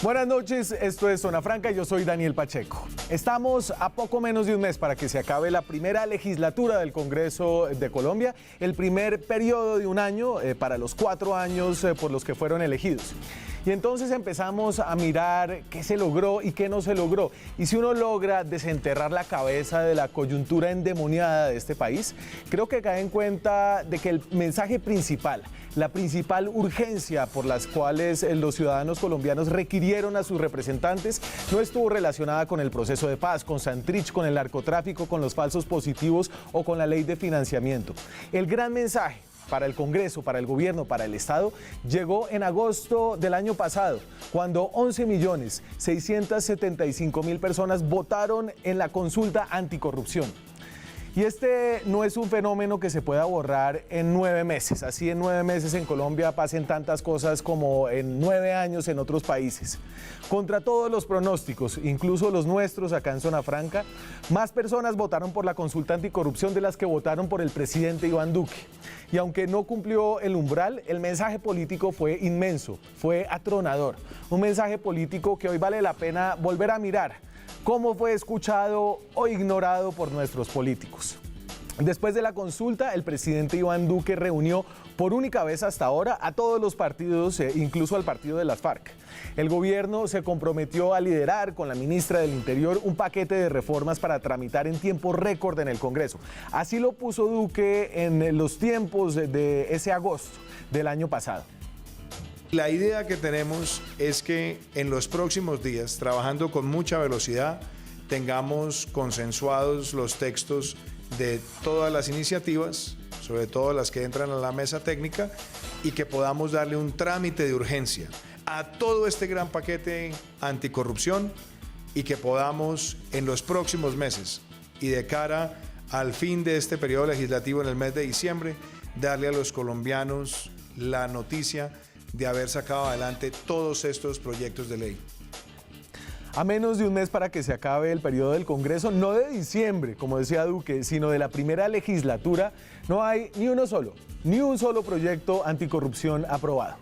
Buenas noches, esto es Zona Franca y yo soy Daniel Pacheco. Estamos a poco menos de un mes para que se acabe la primera legislatura del Congreso de Colombia, el primer periodo de un año para los 4 años por los que fueron elegidos. Y entonces empezamos a mirar qué se logró y qué no se logró. Y si uno logra desenterrar la cabeza de la coyuntura endemoniada de este país, creo que cae en cuenta de que el mensaje principal, la principal urgencia por las cuales los ciudadanos colombianos requirieron a sus representantes no estuvo relacionada con el proceso de paz, con Santrich, con el narcotráfico, con los falsos positivos o con la ley de financiamiento. El gran mensaje para el Congreso, para el gobierno, para el Estado, llegó en agosto del año pasado, cuando 11.675.000 personas votaron en la consulta anticorrupción. Y este no es un fenómeno que se pueda borrar en 9 meses. Así en 9 meses en Colombia pasen tantas cosas como en 9 años en otros países. Contra todos los pronósticos, incluso los nuestros acá en Zona Franca, más personas votaron por la consulta anticorrupción de las que votaron por el presidente Iván Duque. Y aunque no cumplió el umbral, el mensaje político fue inmenso, fue atronador. Un mensaje político que hoy vale la pena volver a mirar cómo fue escuchado o ignorado por nuestros políticos. Después de la consulta, el presidente Iván Duque reunió por única vez hasta ahora a todos los partidos, incluso al partido de las FARC. El gobierno se comprometió a liderar con la ministra del Interior un paquete de reformas para tramitar en tiempo récord en el Congreso. Así lo puso Duque en los tiempos de ese agosto del año pasado. La idea que tenemos es que en los próximos días, trabajando con mucha velocidad, tengamos consensuados los textos de todas las iniciativas, sobre todo las que entran a la mesa técnica, y que podamos darle un trámite de urgencia a todo este gran paquete anticorrupción y que podamos en los próximos meses y de cara al fin de este periodo legislativo en el mes de diciembre, darle a los colombianos la noticia de haber sacado adelante todos estos proyectos de ley. A menos de un mes para que se acabe el periodo del Congreso, no de diciembre, como decía Duque, sino de la primera legislatura, no hay ni un solo proyecto anticorrupción aprobado.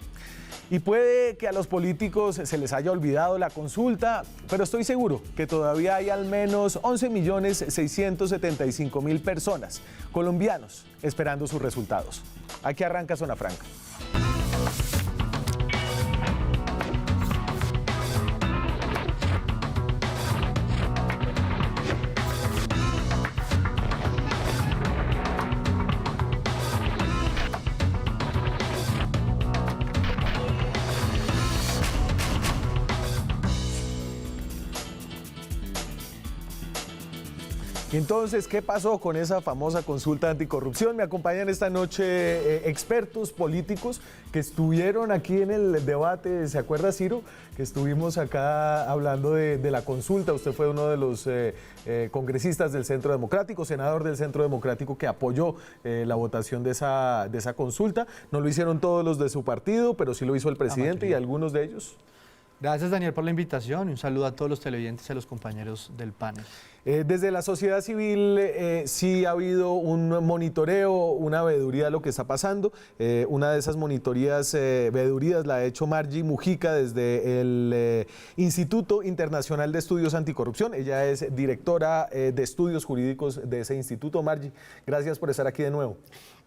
Y puede que a los políticos se les haya olvidado la consulta, pero estoy seguro que todavía hay al menos 11.675.000 personas, colombianos, esperando sus resultados. Aquí arranca Zona Franca. Entonces, ¿qué pasó con esa famosa consulta anticorrupción? Me acompañan esta noche expertos políticos que estuvieron aquí en el debate. ¿Se acuerda, Ciro? Que estuvimos acá hablando de la consulta. Usted fue uno de los congresistas del Centro Democrático, senador del Centro Democrático que apoyó la votación de esa consulta. No lo hicieron todos los de su partido, pero sí lo hizo el presidente y algunos de ellos. Gracias, Daniel, por la invitación y un saludo a todos los televidentes y a los compañeros del panel. Desde la sociedad civil sí ha habido un monitoreo, una veeduría de lo que está pasando. Una de esas monitorías, veedurías la ha hecho Margie Mujica desde el Instituto Internacional de Estudios Anticorrupción. Ella es directora de estudios jurídicos de ese instituto. Margie, gracias por estar aquí de nuevo.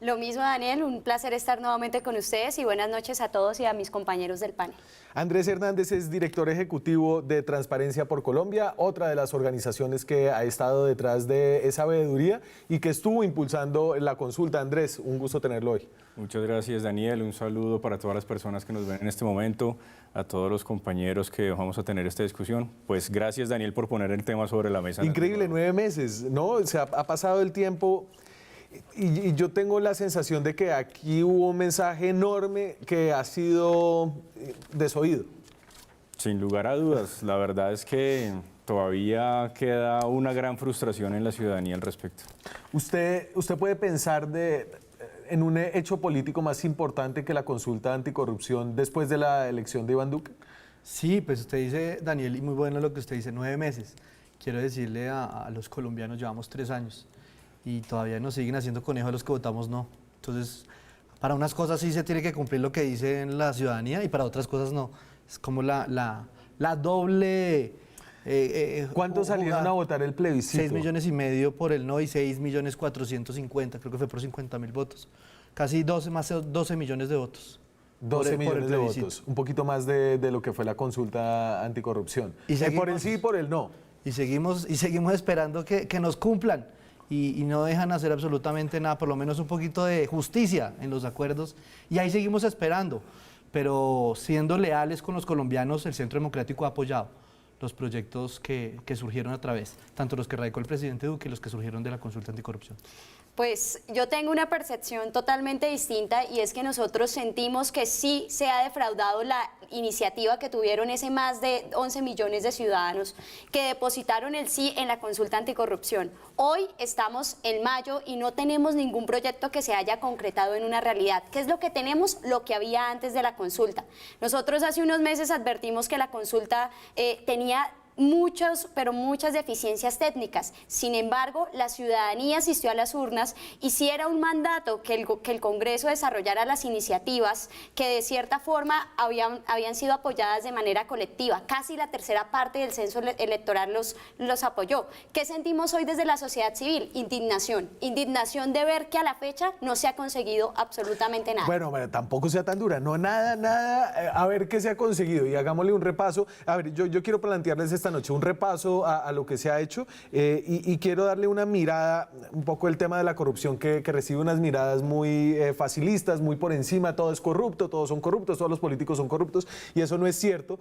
Lo mismo, Daniel, un placer estar nuevamente con ustedes y buenas noches a todos y a mis compañeros del panel. Andrés Hernández es director ejecutivo de Transparencia por Colombia, otra de las organizaciones que ha estado detrás de esa veeduría y que estuvo impulsando la consulta. Andrés, un gusto tenerlo hoy. Muchas gracias, Daniel. Un saludo para todas las personas que nos ven en este momento, a todos los compañeros que vamos a tener esta discusión. Pues gracias, Daniel, por poner el tema sobre la mesa. Increíble, 9 meses, ¿no? O sea, ha pasado el tiempo. Y yo tengo la sensación de que aquí hubo un mensaje enorme que ha sido desoído. Sin lugar a dudas, la verdad es que todavía queda una gran frustración en la ciudadanía al respecto. ¿Usted puede pensar en un hecho político más importante que la consulta anticorrupción después de la elección de Iván Duque? Sí, pues usted dice, Daniel, y muy bueno lo que usted dice, 9 meses. Quiero decirle a los colombianos, llevamos 3 años. Y todavía nos siguen haciendo conejo a los que votamos no. Entonces, para unas cosas sí se tiene que cumplir lo que dice la ciudadanía y para otras cosas no. Es como la la doble... ¿Cuántos salieron a votar el plebiscito? 6,5 millones por el no y 6,450,000, creo que fue por 50,000 votos. Casi 12 millones de votos. 12 millones de plebiscito. votos, un poquito más de lo que fue la consulta anticorrupción. Y Por el seguimos- sí y por el no. Y seguimos esperando que nos cumplan y no dejan hacer absolutamente nada, por lo menos un poquito de justicia en los acuerdos. Y ahí seguimos esperando, pero siendo leales con los colombianos, el Centro Democrático ha apoyado los proyectos que surgieron a través, tanto los que radicó el presidente Duque y los que surgieron de la consulta anticorrupción. Pues yo tengo una percepción totalmente distinta y es que nosotros sentimos que sí se ha defraudado la iniciativa que tuvieron ese más de 11 millones de ciudadanos que depositaron el sí en la consulta anticorrupción. Hoy estamos en mayo y no tenemos ningún proyecto que se haya concretado en una realidad. ¿Qué es lo que tenemos? Lo que había antes de la consulta. Nosotros hace unos meses advertimos que la consulta tenía muchas deficiencias técnicas. Sin embargo, la ciudadanía asistió a las urnas y si era un mandato que el Congreso desarrollara las iniciativas que de cierta forma habían sido apoyadas de manera colectiva. Casi la tercera parte del censo electoral los apoyó. ¿Qué sentimos hoy desde la sociedad civil? Indignación. Indignación de ver que a la fecha no se ha conseguido absolutamente nada. Bueno, tampoco sea tan dura, no nada, a ver qué se ha conseguido y hagámosle un repaso. A ver, yo quiero plantearles esta noche un repaso a lo que se ha hecho y quiero darle una mirada, un poco el tema de la corrupción que recibe unas miradas muy facilistas, muy por encima, todo es corrupto, todos son corruptos, todos los políticos son corruptos y eso no es cierto.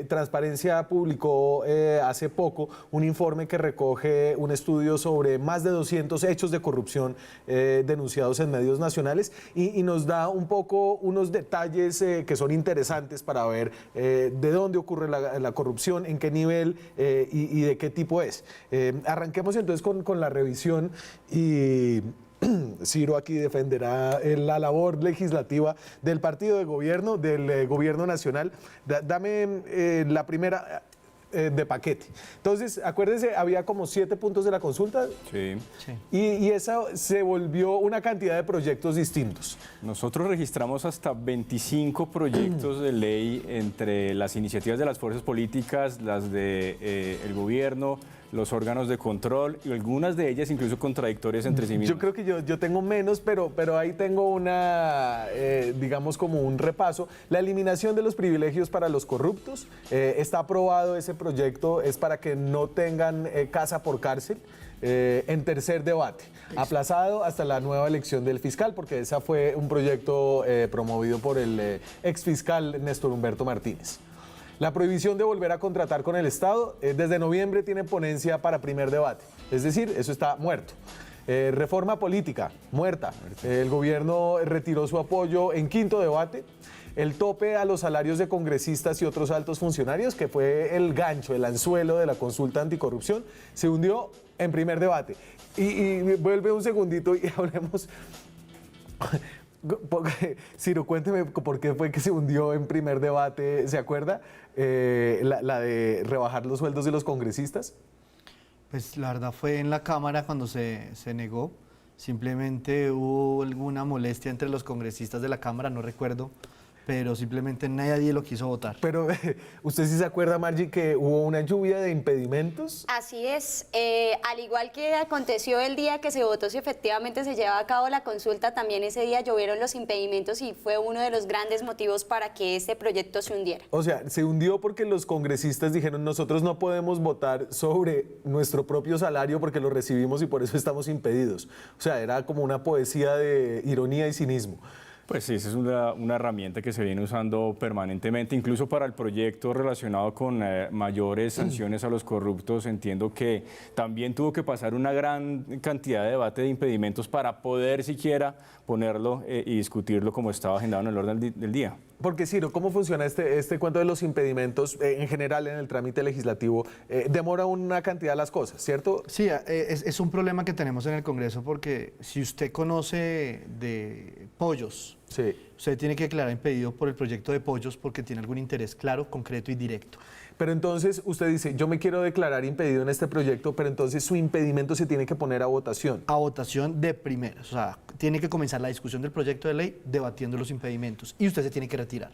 Transparencia publicó hace poco un informe que recoge un estudio sobre más de 200 hechos de corrupción denunciados en medios nacionales y nos da un poco unos detalles que son interesantes para ver de dónde ocurre la corrupción, en qué nivel y de qué tipo es. Arranquemos entonces con la revisión y Ciro aquí defenderá la labor legislativa del partido de gobierno, del gobierno nacional. Dame la primera de paquete. Entonces, acuérdense, había como 7 puntos de la consulta Sí. y esa se volvió una cantidad de proyectos distintos. Nosotros registramos hasta 25 proyectos de ley entre las iniciativas de las fuerzas políticas, las del gobierno, los órganos de control y algunas de ellas incluso contradictorias entre sí mismas. Yo creo que yo tengo menos, pero ahí tengo una, digamos, como un repaso. La eliminación de los privilegios para los corruptos. Está aprobado ese proyecto, es para que no tengan casa por cárcel. En tercer debate, aplazado hasta la nueva elección del fiscal, porque ese fue un proyecto promovido por el exfiscal Néstor Humberto Martínez. La prohibición de volver a contratar con el Estado, desde noviembre tiene ponencia para primer debate, es decir, eso está muerto. Reforma política, muerta. El gobierno retiró su apoyo en quinto debate. El tope a los salarios de congresistas y otros altos funcionarios, que fue el gancho, el anzuelo de la consulta anticorrupción, se hundió en primer debate. Y vuelve un segundito y hablemos... Ciro, cuénteme por qué fue que se hundió en primer debate, ¿se acuerda? La de rebajar los sueldos de los congresistas. Pues la verdad fue en la Cámara cuando se negó. Simplemente hubo alguna molestia entre los congresistas de la Cámara, no recuerdo, pero simplemente nadie lo quiso votar. Pero usted sí se acuerda, Margie, que hubo una lluvia de impedimentos. Así es, al igual que aconteció el día que se votó si efectivamente se llevaba a cabo la consulta, también ese día llovieron los impedimentos y fue uno de los grandes motivos para que este proyecto se hundiera. O sea, se hundió porque los congresistas dijeron nosotros no podemos votar sobre nuestro propio salario porque lo recibimos y por eso estamos impedidos. O sea, era como una poesía de ironía y cinismo. Pues sí, esa es una herramienta que se viene usando permanentemente, incluso para el proyecto relacionado con mayores sanciones a los corruptos. Entiendo que también tuvo que pasar una gran cantidad de debate de impedimentos para poder siquiera ponerlo y discutirlo como estaba agendado en el orden del día. Porque, Ciro, ¿cómo funciona este cuento de los impedimentos en general en el trámite legislativo? Demora una cantidad las cosas, ¿cierto? Sí, es un problema que tenemos en el Congreso porque si usted conoce de pollos, Sí. usted tiene que declarar impedido por el proyecto de pollos porque tiene algún interés claro, concreto y directo. Pero entonces usted dice, yo me quiero declarar impedido en este proyecto, pero entonces su impedimento se tiene que poner a votación. A votación de primeras, o sea, tiene que comenzar la discusión del proyecto de ley debatiendo los impedimentos y usted se tiene que retirar.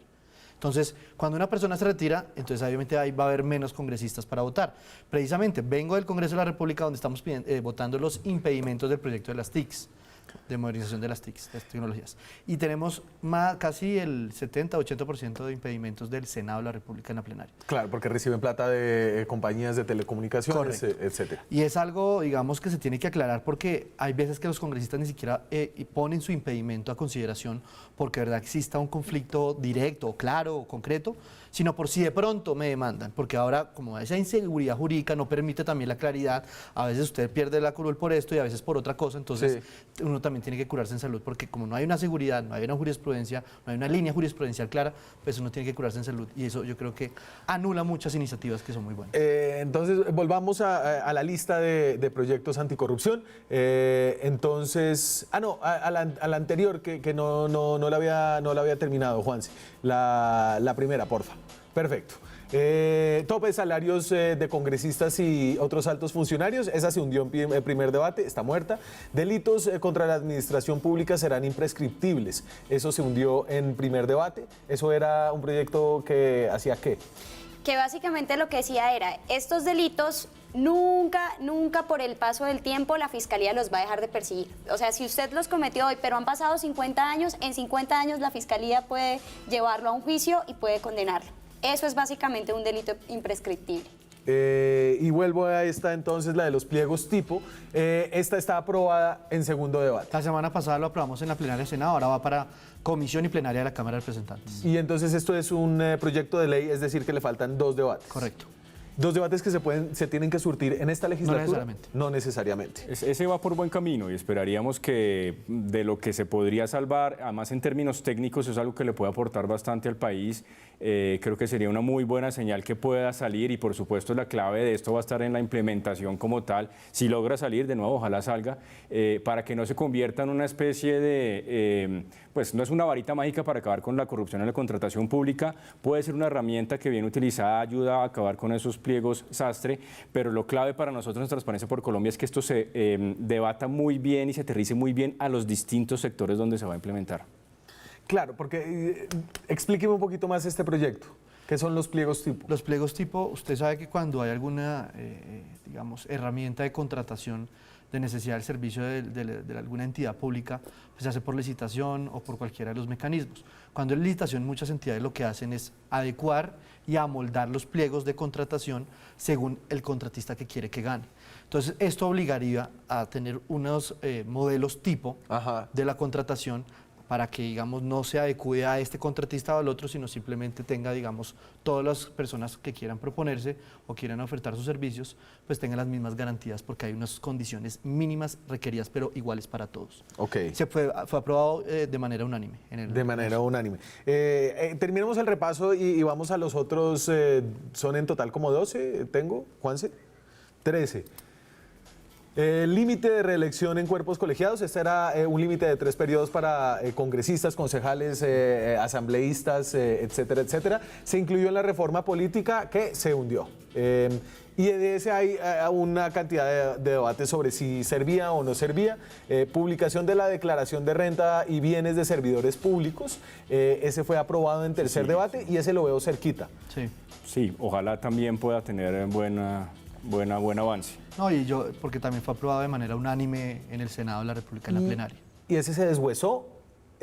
Entonces, cuando una persona se retira, entonces obviamente ahí va a haber menos congresistas para votar. Precisamente, vengo del Congreso de la República donde estamos votando los impedimentos del proyecto de las TICs, de modernización de las TICs, de las tecnologías. Y tenemos casi el 70-80% de impedimentos del Senado de la República en la plenaria. Claro, porque reciben plata de compañías de telecomunicaciones, Correcto. etcétera. Y es algo, digamos, que se tiene que aclarar porque hay veces que los congresistas ni siquiera ponen su impedimento a consideración porque de verdad exista un conflicto directo, claro, concreto, sino por si de pronto me demandan, porque ahora como esa inseguridad jurídica no permite también la claridad, a veces usted pierde la curul por esto y a veces por otra cosa, entonces uno también tiene que curarse en salud, porque como no hay una seguridad, no hay una jurisprudencia, no hay una línea jurisprudencial clara, pues uno tiene que curarse en salud y eso yo creo que anula muchas iniciativas que son muy buenas. Entonces, volvamos a la lista de proyectos anticorrupción. Entonces, a la anterior, que no la había terminado, Juanse. La primera, porfa. Perfecto. Tope de salarios de congresistas y otros altos funcionarios, esa se hundió en primer debate, está muerta. Delitos contra la administración pública serán imprescriptibles, eso se hundió en primer debate. Eso era un proyecto que hacía ¿qué? Que básicamente lo que decía era, estos delitos nunca por el paso del tiempo la Fiscalía los va a dejar de perseguir. O sea, si usted los cometió hoy, pero han pasado 50 años, en 50 años la Fiscalía puede llevarlo a un juicio y puede condenarlo. Eso es básicamente un delito imprescriptible. Y vuelvo a esta entonces, la de los pliegos tipo. Esta está aprobada en segundo debate. La semana pasada lo aprobamos en la plenaria del Senado, ahora va para comisión y plenaria de la Cámara de Representantes. Y entonces esto es un proyecto de ley, es decir, que le faltan 2 debates. Correcto. 2 debates que se tienen que surtir en esta legislatura. necesariamente. No necesariamente. Ese va por buen camino y esperaríamos que de lo que se podría salvar, además en términos técnicos es algo que le puede aportar bastante al país. Creo que sería una muy buena señal que pueda salir y por supuesto la clave de esto va a estar en la implementación como tal. Si logra salir, de nuevo ojalá salga, para que no se convierta en una especie de, pues no es una varita mágica para acabar con la corrupción en la contratación pública, puede ser una herramienta que bien utilizada ayuda a acabar con esos pliegos sastre, pero lo clave para nosotros en Transparencia por Colombia es que esto se debata muy bien y se aterrice muy bien a los distintos sectores donde se va a implementar. Claro, porque explíqueme un poquito más este proyecto. ¿Qué son los pliegos tipo? Los pliegos tipo, usted sabe que cuando hay alguna, digamos, herramienta de contratación de necesidad del servicio de alguna entidad pública, pues se hace por licitación o por cualquiera de los mecanismos. Cuando es licitación, muchas entidades lo que hacen es adecuar y amoldar los pliegos de contratación según el contratista que quiere que gane. Entonces, esto obligaría a tener unos modelos tipo de la contratación para que, digamos, no se adecue a este contratista o al otro, sino simplemente tenga, digamos, todas las personas que quieran proponerse o quieran ofertar sus servicios, pues tengan las mismas garantías, porque hay unas condiciones mínimas requeridas, pero iguales para todos. Ok. Fue aprobado de manera unánime. De manera unánime. Terminemos el repaso y vamos a los otros. Son en total como 12, tengo, Juanse. 13. Límite de reelección en cuerpos colegiados. Este era un límite de 3 periodos para congresistas, concejales, asambleístas, etcétera, etcétera. Se incluyó en la reforma política que se hundió. Y de ese hay una cantidad de debates sobre si servía o no servía. Publicación de la declaración de renta y bienes de servidores públicos. Ese fue aprobado en tercer debate y ese lo veo cerquita. Sí, ojalá también pueda tener buen avance. No, y yo, porque también fue aprobado de manera unánime en el Senado de la República, en la plenaria. ¿Y ese se deshuesó?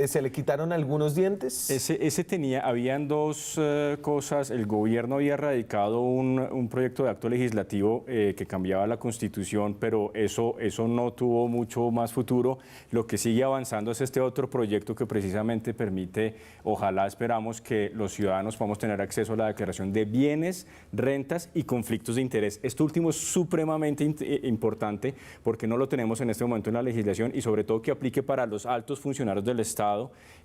¿Se le quitaron algunos dientes? Habían 2 cosas. El gobierno había radicado un proyecto de acto legislativo que cambiaba la Constitución, pero eso no tuvo mucho más futuro. Lo que sigue avanzando es este otro proyecto que precisamente permite, ojalá esperamos que los ciudadanos podamos tener acceso a la declaración de bienes, rentas y conflictos de interés. Esto último es supremamente importante porque no lo tenemos en este momento en la legislación y sobre todo que aplique para los altos funcionarios del Estado.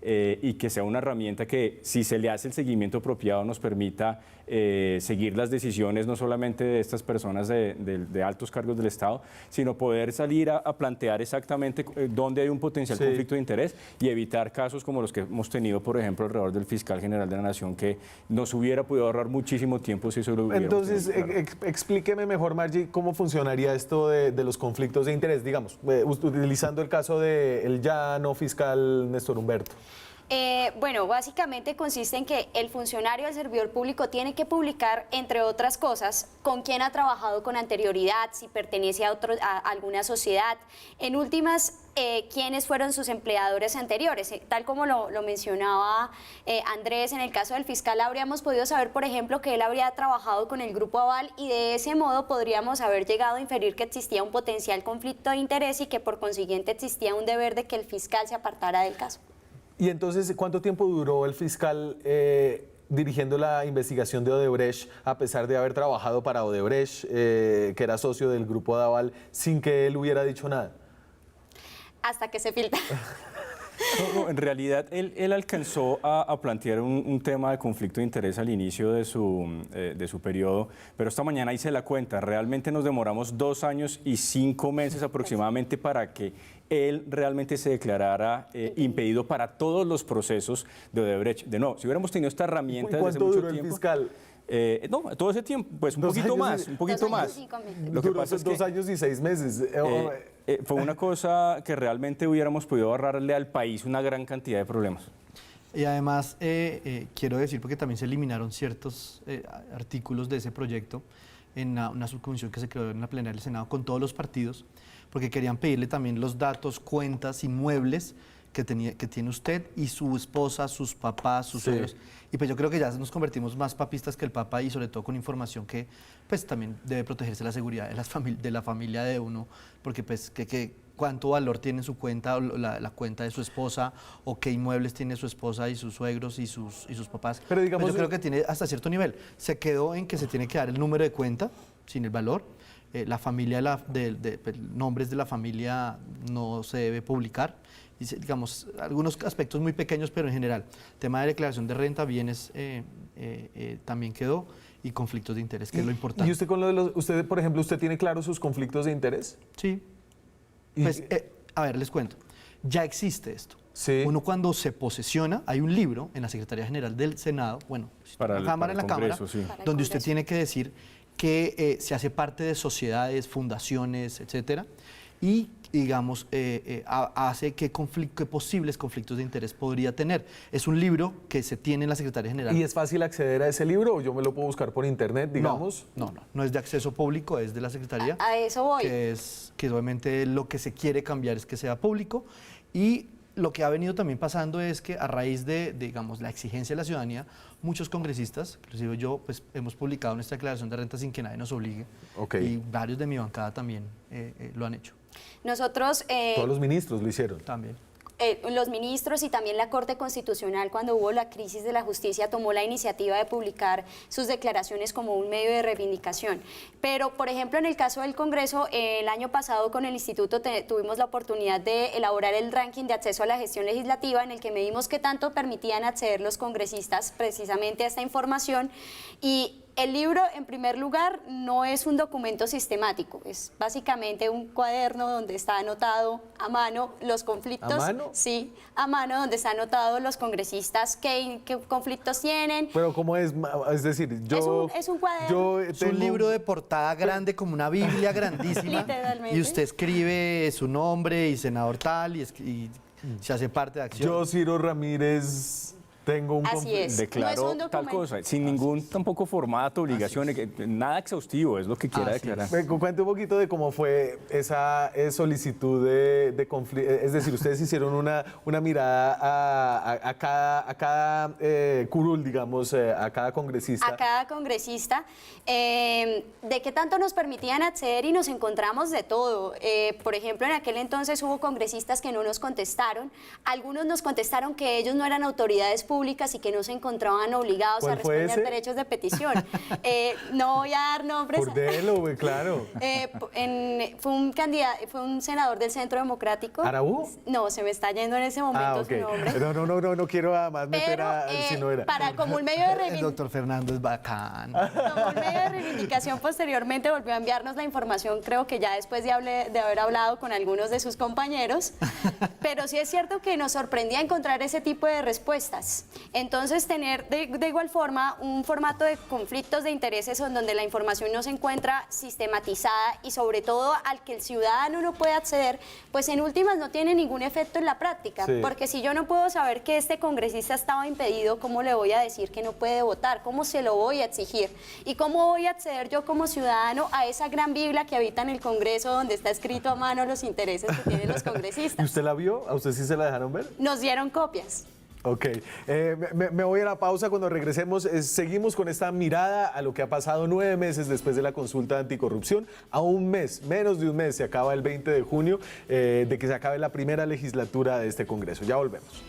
Y que sea una herramienta que, si se le hace el seguimiento apropiado, nos permita seguir las decisiones no solamente de estas personas de altos cargos del Estado, sino poder salir a plantear exactamente dónde hay un potencial conflicto de interés y evitar casos como los que hemos tenido, por ejemplo, alrededor del fiscal general de la Nación, que nos hubiera podido ahorrar muchísimo tiempo si eso lo hubiera. Entonces, explíqueme mejor, Margie, cómo funcionaría esto de los conflictos de interés, digamos, utilizando el caso del ya no fiscal Néstor Humberto. Bueno, básicamente consiste en que el funcionario del servidor público tiene que publicar, entre otras cosas, con quién ha trabajado con anterioridad, si pertenece a alguna sociedad. En últimas, quiénes fueron sus empleadores anteriores. Tal como lo mencionaba Andrés, en el caso del fiscal habríamos podido saber, por ejemplo, que él habría trabajado con el Grupo Aval y de ese modo podríamos haber llegado a inferir que existía un potencial conflicto de interés y que por consiguiente existía un deber de que el fiscal se apartara del caso. Y entonces, ¿cuánto tiempo duró el fiscal dirigiendo la investigación de Odebrecht, a pesar de haber trabajado para Odebrecht, que era socio del Grupo Aval, sin que él hubiera dicho nada? Hasta que se filtra. No, en realidad, él alcanzó a plantear un tema de conflicto de interés al inicio de su periodo, pero esta mañana hice la cuenta. Realmente nos demoramos 2 años y 5 meses aproximadamente para que él realmente se declarara impedido para todos los procesos de Odebrecht. De nuevo, si hubiéramos tenido esta herramienta desde hace mucho tiempo... ¿Cuánto duró el fiscal? No, todo ese tiempo, pues un poquito más, un poquito más. Lo que pasa es que 2 años y 6 meses. Fue una cosa que realmente hubiéramos podido ahorrarle al país una gran cantidad de problemas. Y además, quiero decir, porque también se eliminaron ciertos artículos de ese proyecto en una subcomisión que se creó en la plenaria del Senado con todos los partidos, porque querían pedirle también los datos, cuentas, inmuebles que tiene usted y su esposa, sus papás, sus suegros. Y pues yo creo que ya nos convertimos más papistas que el Papa y sobre todo con información que pues también debe protegerse la seguridad de la familia de uno, porque pues cuánto valor tiene su cuenta, la cuenta de su esposa, o qué inmuebles tiene su esposa y sus suegros y sus papás. Pero digamos, pues yo creo que tiene hasta cierto nivel. Se quedó en que se tiene que dar el número de cuenta sin el valor. La familia, nombres de la familia no se debe publicar. Y, digamos, algunos aspectos muy pequeños, pero en general, tema de declaración de renta, bienes también quedó, y conflictos de interés, que es lo importante. ¿Y usted con lo de usted, por ejemplo, usted tiene claro sus conflictos de interés? Sí. Pues, a ver, les cuento. Ya existe esto. Sí. Uno cuando se posesiona, hay un libro en la Secretaría General del Senado, bueno, Para en la Cámara, Congreso, sí. donde usted tiene que decir que se hace parte de sociedades, fundaciones, etcétera, y digamos, hace qué posibles conflictos de interés podría tener. Es un libro que se tiene en la Secretaría General. ¿Y es fácil acceder a ese libro o yo me lo puedo buscar por internet, digamos? No es de acceso público, es de la Secretaría. A eso voy. Que obviamente lo que se quiere cambiar es que sea público, y lo que ha venido también pasando es que a raíz de digamos, la exigencia de la ciudadanía, muchos congresistas, inclusive yo, pues hemos publicado nuestra declaración de renta sin que nadie nos obligue, y varios de mi bancada también lo han hecho. Nosotros... Todos los ministros lo hicieron. También. Los ministros y también la Corte Constitucional, cuando hubo la crisis de la justicia, tomó la iniciativa de publicar sus declaraciones como un medio de reivindicación. Pero, por ejemplo, en el caso del Congreso, el año pasado con el Instituto tuvimos la oportunidad de elaborar el ranking de acceso a la gestión legislativa, en el que medimos qué tanto permitían acceder los congresistas precisamente a esta información. Y el libro, en primer lugar, no es un documento sistemático, es básicamente un cuaderno donde está anotado a mano los conflictos. ¿A mano? Sí, a mano, donde está anotado los congresistas qué conflictos tienen. Pero ¿cómo es? Es decir, yo... Es un cuaderno. Es un libro de portada grande, como una Biblia grandísima. Literalmente. Y usted escribe su nombre y senador tal, y se hace parte de acción. Yo, Ciro Ramírez... Tengo un Así es. Declaró No es un tal cosa, sin ningún tampoco formato, obligación, nada exhaustivo, es lo que quiera declarar. Me cuente un poquito de cómo fue esa solicitud de conflicto. Es decir, ustedes hicieron una mirada a cada curul, digamos, a cada congresista. A cada congresista, de qué tanto nos permitían acceder, y nos encontramos de todo. Por ejemplo, en aquel entonces hubo congresistas que no nos contestaron. Algunos nos contestaron que ellos no eran autoridades públicas y que no se encontraban obligados a responder derechos de petición. No voy a dar nombres. Bordelo, claro. Fue un senador del Centro Democrático. ¿Araújo? No, se me está yendo en ese momento su nombre. No quiero además meter si no era. Como un medio de reivindicación. El doctor Fernando es bacán. Como un medio de reivindicación, posteriormente volvió a enviarnos la información, creo que ya después de haber hablado con algunos de sus compañeros. Pero sí es cierto que nos sorprendía encontrar ese tipo de respuestas. Entonces, tener de igual forma un formato de conflictos de intereses en donde la información no se encuentra sistematizada y sobre todo al que el ciudadano no puede acceder, pues en últimas no tiene ningún efecto en la práctica, Sí. porque si yo no puedo saber que este congresista estaba impedido, ¿cómo le voy a decir que no puede votar? ¿Cómo se lo voy a exigir? ¿Y cómo voy a acceder yo como ciudadano a esa gran Biblia que habita en el Congreso donde está escrito a mano los intereses que tienen los ¿Y congresistas? usted la vio? ¿A usted sí se la dejaron ver? Nos dieron copias. Ok, me voy a la pausa. Cuando regresemos seguimos con esta mirada a lo que ha pasado 9 meses después de la consulta anticorrupción. A un mes, menos de un mes, se acaba el 20 de junio de que se acabe la primera legislatura de este Congreso. Ya volvemos.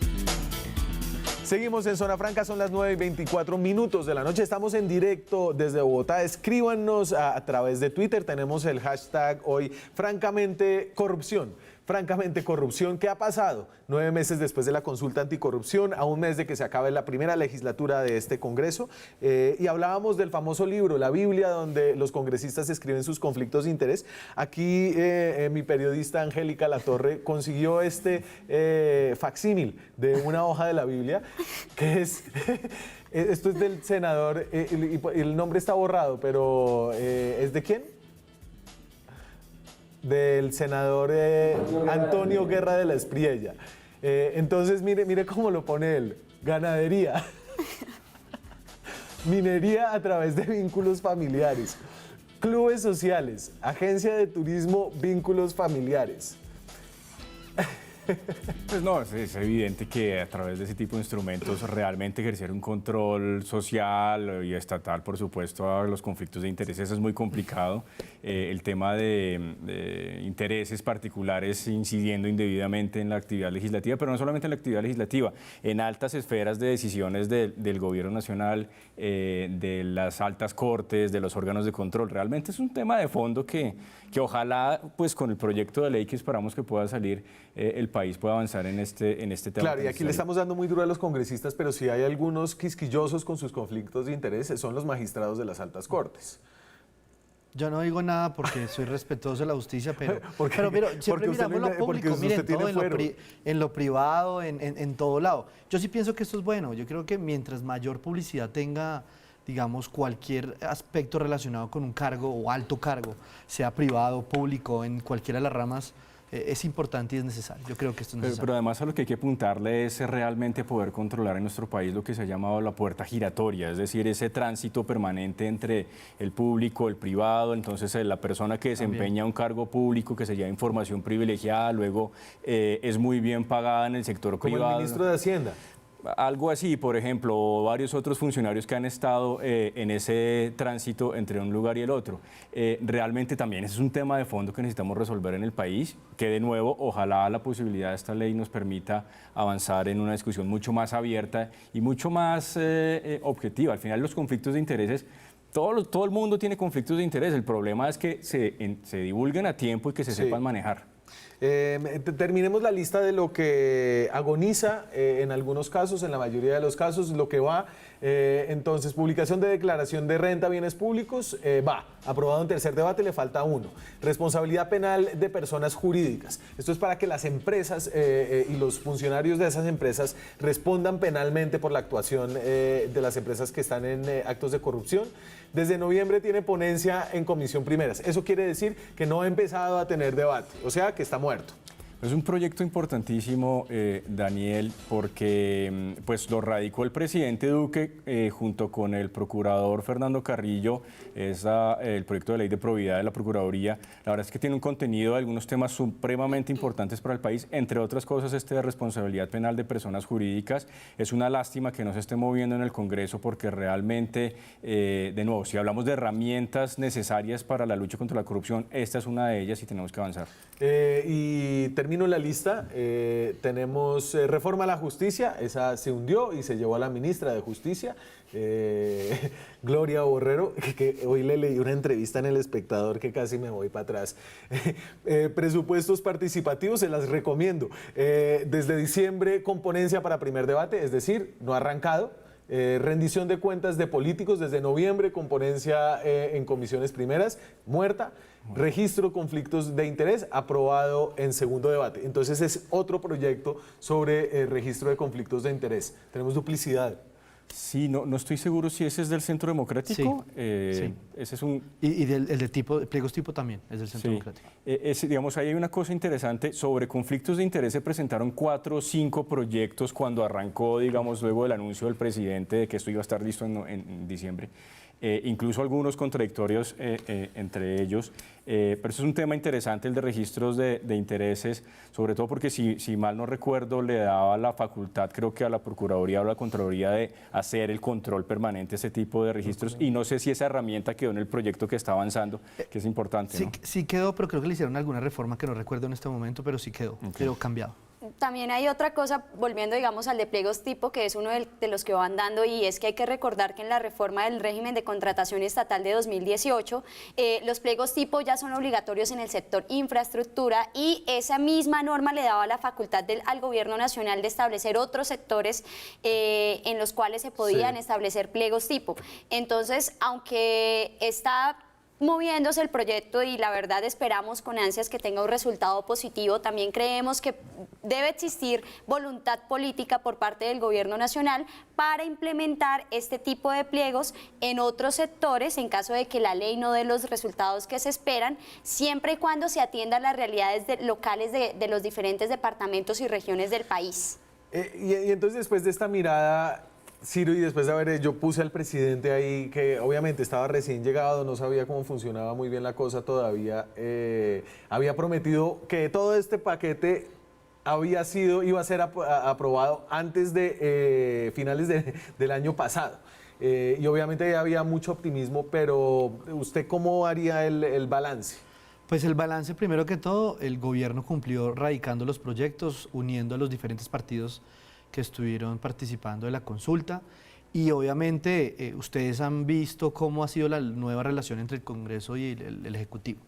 Seguimos en Zona Franca, son las 9:24 de la noche. Estamos en directo desde Bogotá. Escríbanos a través de Twitter. Tenemos el hashtag hoy, Francamente Corrupción. Francamente Corrupción, ¿qué ha pasado? 9 meses después de la consulta anticorrupción, a un mes de que se acabe la primera legislatura de este Congreso, y hablábamos del famoso libro, la Biblia, donde los congresistas escriben sus conflictos de interés. Aquí mi periodista Angélica Latorre consiguió este facsímil de una hoja de la Biblia, que es... Esto es del senador, el nombre está borrado, pero ¿es de quién? Del senador Antonio Guerra de la Espriella. Entonces, mire cómo lo pone él. Ganadería. Minería a través de vínculos familiares. Clubes sociales. Agencia de turismo, vínculos familiares. Pues no, es evidente que a través de ese tipo de instrumentos realmente ejercer un control social y estatal, por supuesto, a los conflictos de intereses es muy complicado. El tema de intereses particulares incidiendo indebidamente en la actividad legislativa, pero no solamente en la actividad legislativa, en altas esferas de decisiones del gobierno nacional, de las altas cortes, de los órganos de control. Realmente es un tema de fondo que ojalá, pues con el proyecto de ley que esperamos que pueda salir, el país pueda avanzar en este tema. Claro, y aquí le estamos dando muy duro a los congresistas, pero si hay algunos quisquillosos con sus conflictos de intereses, son los magistrados de las altas cortes. Yo no digo nada porque soy respetuoso de la justicia, pero Porque siempre usted miramos lo porque público, usted miren, tiene todo fuero. en lo privado, en todo lado. Yo sí pienso que esto es bueno. Yo creo que mientras mayor publicidad tenga, digamos, cualquier aspecto relacionado con un cargo o alto cargo, sea privado, público, en cualquiera de las ramas, es importante y es necesario. Yo creo que esto es necesario. Pero además a lo que hay que apuntarle es realmente poder controlar en nuestro país lo que se ha llamado la puerta giratoria, es decir, ese tránsito permanente entre el público, el privado. Entonces la persona que desempeña un cargo público, que se llama información privilegiada, luego es muy bien pagada en el sector Como privado. el ministro de Hacienda. Algo así, por ejemplo, o varios otros funcionarios que han estado en ese tránsito entre un lugar y el otro. Realmente también ese es un tema de fondo que necesitamos resolver en el país, que de nuevo, ojalá la posibilidad de esta ley nos permita avanzar en una discusión mucho más abierta y mucho más objetiva. Al final los conflictos de intereses, todo el mundo tiene conflictos de interés, el problema es que se divulguen a tiempo y que se Sí. sepan manejar. Terminemos la lista de lo que agoniza en algunos casos, en la mayoría de los casos, lo que va. Entonces, publicación de declaración de renta, bienes públicos, va. Aprobado en tercer debate, le falta uno. Responsabilidad penal de personas jurídicas. Esto es para que las empresas y los funcionarios de esas empresas respondan penalmente por la actuación de las empresas que están en actos de corrupción. Desde noviembre tiene ponencia en comisión primeras. Eso quiere decir que no ha empezado a tener debate, o sea que está muerto. Es un proyecto importantísimo, Daniel, porque pues lo radicó el presidente Duque junto con el procurador Fernando Carrillo, el proyecto de ley de probidad de la Procuraduría. La verdad es que tiene un contenido de algunos temas supremamente importantes para el país, entre otras cosas este de responsabilidad penal de personas jurídicas. Es una lástima que no se esté moviendo en el Congreso porque realmente, de nuevo, si hablamos de herramientas necesarias para la lucha contra la corrupción, esta es una de ellas y tenemos que avanzar. Y termino la lista. Tenemos reforma a la justicia, esa se hundió y se llevó a la ministra de Justicia, Gloria Borrero, que hoy le leí una entrevista en El Espectador que casi me voy para atrás. Presupuestos participativos, se las recomiendo. Desde diciembre con ponencia para primer debate, es decir, no ha arrancado. rendición de cuentas de políticos desde noviembre con ponencia en comisiones primeras, muerta. Registro de conflictos de interés, aprobado en segundo debate. Entonces es otro proyecto sobre registro de conflictos de interés. Tenemos duplicidad. Sí, no estoy seguro si ese es del Centro Democrático. Sí. Ese es un... Y el de pliegos tipo también es del Centro Sí. Democrático. Digamos, ahí hay una cosa interesante. Sobre conflictos de interés se presentaron 4 o 5 proyectos cuando arrancó, digamos, luego del anuncio del presidente de que esto iba a estar listo en diciembre. Incluso algunos contradictorios entre ellos, pero eso es un tema interesante, el de registros de intereses, sobre todo porque si mal no recuerdo le daba la facultad, creo que a la Procuraduría o a la Contraloría, de hacer el control permanente de ese tipo de registros, y no sé si esa herramienta quedó en el proyecto que está avanzando, que es importante, Sí, ¿no? sí quedó, pero creo que le hicieron alguna reforma que no recuerdo en este momento, pero sí quedó, pero cambiado. También hay otra cosa, volviendo digamos al de pliegos tipo, que es uno de los que van dando, y es que hay que recordar que en la reforma del régimen de contratación estatal de 2018, los pliegos tipo ya son obligatorios en el sector infraestructura, y esa misma norma le daba la facultad al gobierno nacional de establecer otros sectores en los cuales se podían establecer pliegos tipo. Entonces, aunque está moviéndose el proyecto y la verdad esperamos con ansias que tenga un resultado positivo, también creemos que debe existir voluntad política por parte del gobierno nacional para implementar este tipo de pliegos en otros sectores en caso de que la ley no dé los resultados que se esperan, siempre y cuando se atiendan las realidades locales de los diferentes departamentos y regiones del país. Y entonces después de esta mirada, Ciro, y después de haber, yo puse al presidente ahí, que obviamente estaba recién llegado, no sabía cómo funcionaba muy bien la cosa todavía, había prometido que todo este paquete iba a ser aprobado antes de finales del año pasado. Y obviamente había mucho optimismo, pero ¿usted cómo haría el balance? Pues el balance, primero que todo, el gobierno cumplió radicando los proyectos, uniendo a los diferentes partidos que estuvieron participando de la consulta, y obviamente ustedes han visto cómo ha sido la nueva relación entre el Congreso y el Ejecutivo.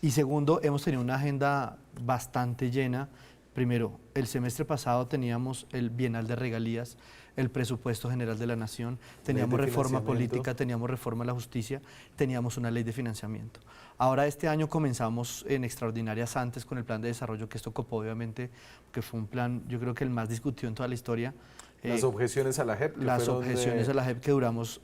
Y segundo, hemos tenido una agenda bastante llena. Primero, el semestre pasado teníamos el Bienal de Regalías, el Presupuesto General de la Nación, teníamos reforma política, teníamos reforma a la justicia, teníamos una ley de financiamiento. Ahora este año comenzamos en extraordinarias antes con el plan de desarrollo, que esto copó obviamente, que fue un plan, yo creo que el más discutido en toda la historia. Las objeciones a la JEP. Las objeciones a la JEP, que duramos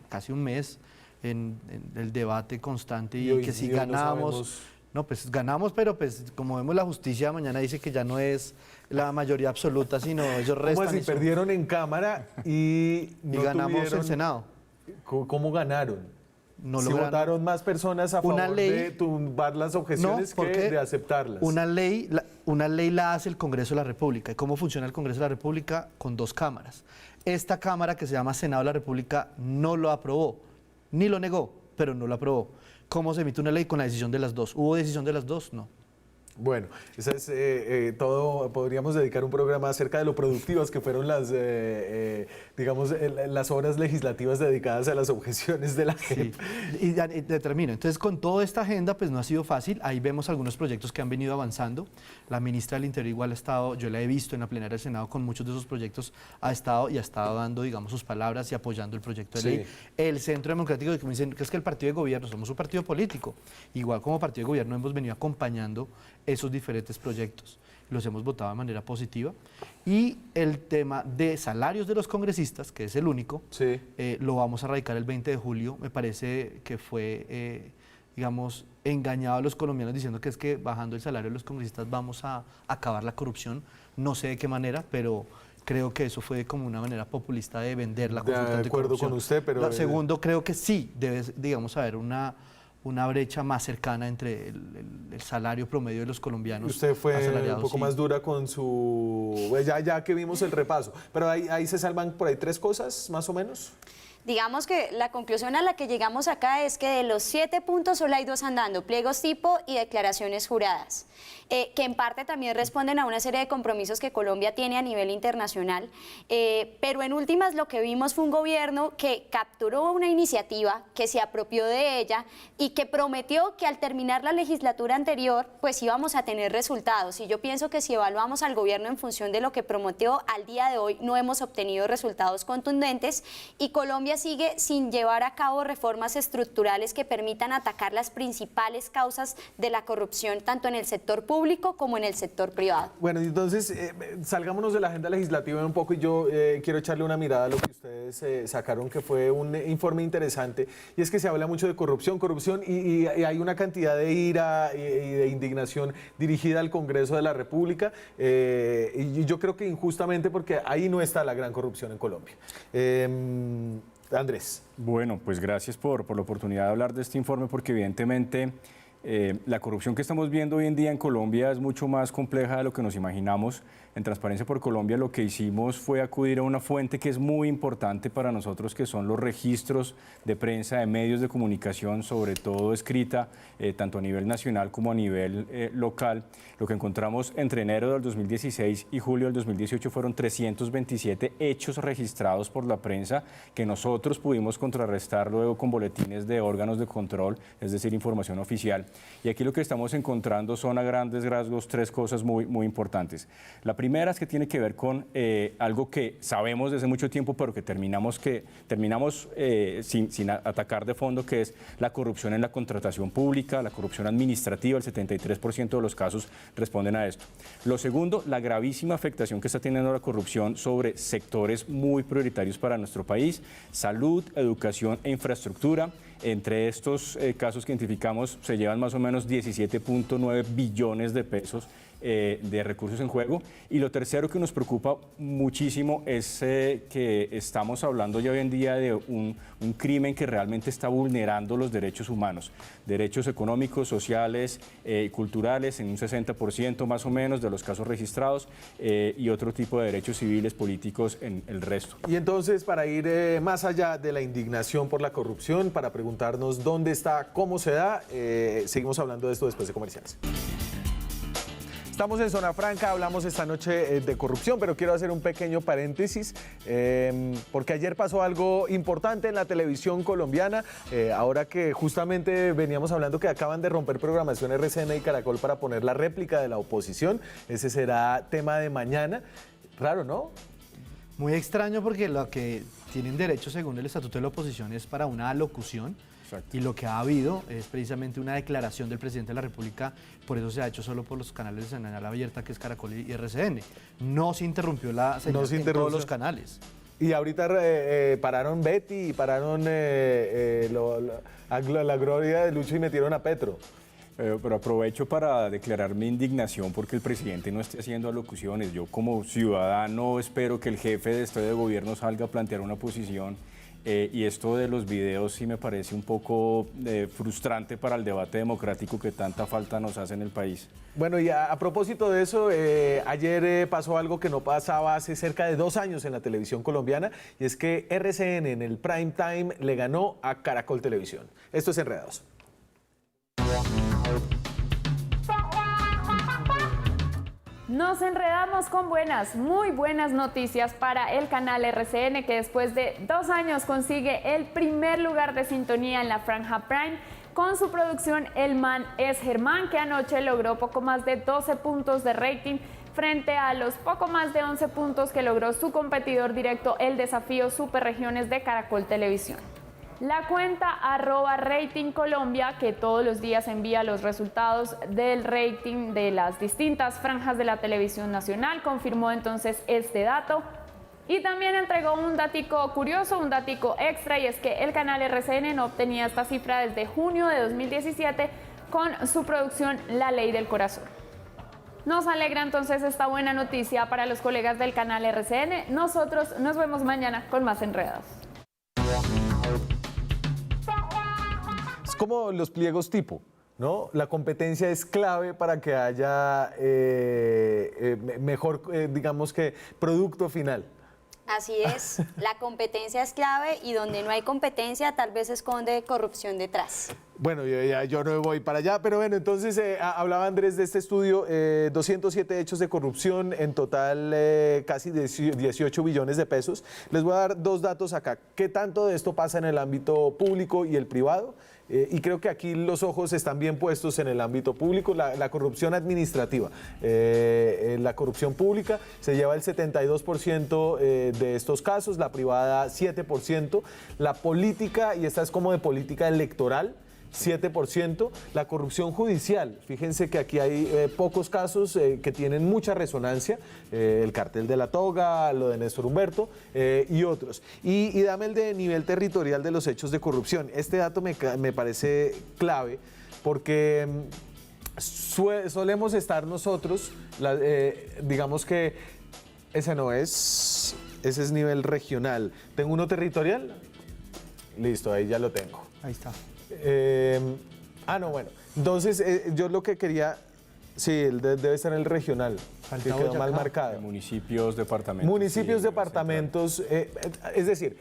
casi un mes en el debate constante, y que si ganábamos... No, pues ganamos, pero pues como vemos la justicia mañana dice que ya no es la mayoría absoluta, sino ellos restan. ¿Cómo así? Perdieron en Cámara y no ganamos en Senado. ¿Cómo ganaron? No si lograron. votaron más personas a favor de tumbar las objeciones que de aceptarlas. Una ley la hace el Congreso de la República. ¿Y cómo funciona el Congreso de la República? Con 2 cámaras. Esta Cámara, que se llama Senado de la República, no lo aprobó, ni lo negó, pero no lo aprobó. ¿Cómo se emite una ley? Con la decisión de las 2. ¿Hubo decisión de las 2? No. Bueno, esa es todo. Podríamos dedicar un programa acerca de lo productivas que fueron las, digamos, las horas legislativas dedicadas a las objeciones de la JEP. Sí. Y termino. Entonces, con toda esta agenda, pues no ha sido fácil. Ahí vemos algunos proyectos que han venido avanzando. La ministra del Interior igual ha estado, yo la he visto en la plenaria del Senado con muchos de esos proyectos, ha estado dando, digamos, sus palabras y apoyando el proyecto de ley. El Centro Democrático, que me dicen que es que el partido de gobierno, somos un partido político. Igual como partido de gobierno hemos venido acompañando esos diferentes proyectos, los hemos votado de manera positiva, y el tema de salarios de los congresistas, que es el único, lo vamos a radicar el 20 de julio, me parece que fue, digamos, engañado a los colombianos diciendo que es que bajando el salario de los congresistas vamos a acabar la corrupción, no sé de qué manera, pero creo que eso fue como una manera populista de vender la consulta de acuerdo con usted, pero... Segundo, creo que sí, debe, digamos, haber una brecha más cercana entre el salario promedio de los colombianos. Usted fue un poco sí. más dura con su... Ya que vimos el repaso, pero ahí se salvan por ahí 3 cosas, más o menos. Digamos que la conclusión a la que llegamos acá es que de los 7 puntos solo hay 2 andando, pliegos tipo y declaraciones juradas, que en parte también responden a una serie de compromisos que Colombia tiene a nivel internacional, pero en últimas lo que vimos fue un gobierno que capturó una iniciativa, que se apropió de ella y que prometió que al terminar la legislatura anterior pues íbamos a tener resultados. Y yo pienso que si evaluamos al gobierno en función de lo que prometió, al día de hoy no hemos obtenido resultados contundentes y Colombia sigue sin llevar a cabo reformas estructurales que permitan atacar las principales causas de la corrupción, tanto en el sector público como en el sector privado. Bueno, entonces salgámonos de la agenda legislativa un poco y yo quiero echarle una mirada a lo que ustedes sacaron, que fue un informe interesante, y es que se habla mucho de corrupción y hay una cantidad de ira y de indignación dirigida al Congreso de la República, y yo creo que injustamente, porque ahí no está la gran corrupción en Colombia. Andrés. Bueno, pues gracias por la oportunidad de hablar de este informe, porque evidentemente la corrupción que estamos viendo hoy en día en Colombia es mucho más compleja de lo que nos imaginamos. En Transparencia por Colombia lo que hicimos fue acudir a una fuente que es muy importante para nosotros, que son los registros de prensa de medios de comunicación, sobre todo escrita, tanto a nivel nacional como a nivel local. Lo que encontramos entre enero del 2016 y julio del 2018 fueron 327 hechos registrados por la prensa que nosotros pudimos contrarrestar luego con boletines de órganos de control, es decir, información oficial. Y aquí lo que estamos encontrando son a grandes rasgos 3 cosas muy importantes. La primera es que tiene que ver con algo que sabemos desde mucho tiempo, pero que terminamos sin atacar de fondo, que es la corrupción en la contratación pública, la corrupción administrativa. El 73% de los casos responden a esto. Lo segundo, la gravísima afectación que está teniendo la corrupción sobre sectores muy prioritarios para nuestro país: salud, educación e infraestructura. Entre estos casos que identificamos se llevan más o menos 17.9 billones de pesos de recursos en juego. Y lo tercero que nos preocupa muchísimo es que estamos hablando ya hoy en día de un crimen que realmente está vulnerando los derechos humanos, derechos económicos, sociales, culturales, en un 60% más o menos de los casos registrados, y otro tipo de derechos civiles, políticos en el resto. Y entonces, para ir más allá de la indignación por la corrupción, para preguntarnos dónde está, cómo se da, seguimos hablando de esto después de comerciales. Estamos en Zona Franca, hablamos esta noche de corrupción, pero quiero hacer un pequeño paréntesis, porque ayer pasó algo importante en la televisión colombiana, ahora que justamente veníamos hablando que acaban de romper programación RCN y Caracol para poner la réplica de la oposición. Ese será tema de mañana. Raro, ¿no? Muy extraño, porque lo que tienen derecho según el Estatuto de la Oposición es para una alocución. Exacto. Y lo que ha habido es precisamente una declaración del presidente de la República, por eso se ha hecho solo por los canales de señal abierta, que es Caracol y RCN. No se interrumpió la señal en todos los canales. Y ahorita pararon Betty y pararon la gloria de Lucho y metieron a Petro. Pero aprovecho para declarar mi indignación porque el presidente no esté haciendo alocuciones. Yo, como ciudadano, espero que el jefe de Estado de Gobierno salga a plantear una posición. Y esto de los videos sí me parece un poco frustrante para el debate democrático que tanta falta nos hace en el país. Bueno, y a propósito de eso, ayer pasó algo que no pasaba hace cerca de 2 años en la televisión colombiana, y es que RCN en el prime time le ganó a Caracol Televisión. Esto es Enredados. Nos enredamos con muy buenas noticias para el canal RCN, que después de 2 años consigue el primer lugar de sintonía en la franja prime con su producción El Man es Germán, que anoche logró poco más de 12 puntos de rating frente a los poco más de 11 puntos que logró su competidor directo, el Desafío Superregiones de Caracol Televisión. La cuenta @ratingcolombia, que todos los días envía los resultados del rating de las distintas franjas de la televisión nacional, confirmó entonces este dato y también entregó un datico curioso, un datico extra, y es que el canal RCN no obtenía esta cifra desde junio de 2017 con su producción La Ley del Corazón. Nos alegra entonces esta buena noticia para los colegas del canal RCN. Nosotros nos vemos mañana con más Enredados. Es como los pliegos tipo, ¿no? La competencia es clave para que haya mejor, digamos que, producto final. Así es, la competencia es clave y donde no hay competencia tal vez se esconde corrupción detrás. Bueno, yo no voy para allá, pero bueno, entonces hablaba Andrés de este estudio, 207 hechos de corrupción, en total casi 18 billones de pesos. Les voy a dar dos datos acá. ¿Qué tanto de esto pasa en el ámbito público y el privado? Y creo que aquí los ojos están bien puestos en el ámbito público, la corrupción administrativa. La corrupción pública se lleva el 72% de estos casos, la privada 7%, la política, y esta es como de política electoral, 7%, la corrupción judicial. Fíjense que aquí hay pocos casos que tienen mucha resonancia, el cartel de la toga, lo de Néstor Humberto y otros. Y dame el de nivel territorial de los hechos de corrupción. Este dato me parece clave porque solemos estar nosotros, digamos que ese no es, ese es nivel regional. ¿Tengo uno territorial? Listo, ahí ya lo tengo. Ahí está. No, bueno. Entonces, yo lo que quería... Sí, debe estar en el regional, Falta que quedó Boyacá. mal marcado. Municipios, departamentos. Municipios, sí, departamentos, es decir,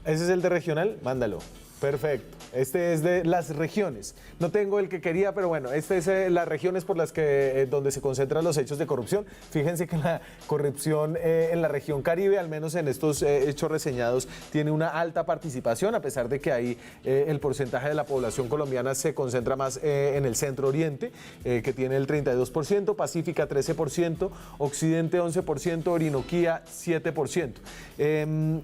ese es el de regional, mándalo. Perfecto. Este es de las regiones. No tengo el que quería, pero bueno, este es las regiones por las que donde se concentran los hechos de corrupción. Fíjense que la corrupción en la región Caribe, al menos en estos hechos reseñados, tiene una alta participación, a pesar de que ahí el porcentaje de la población colombiana se concentra más en el centro oriente, que tiene el 32%, Pacífica 13%, Occidente 11%, Orinoquía 7%.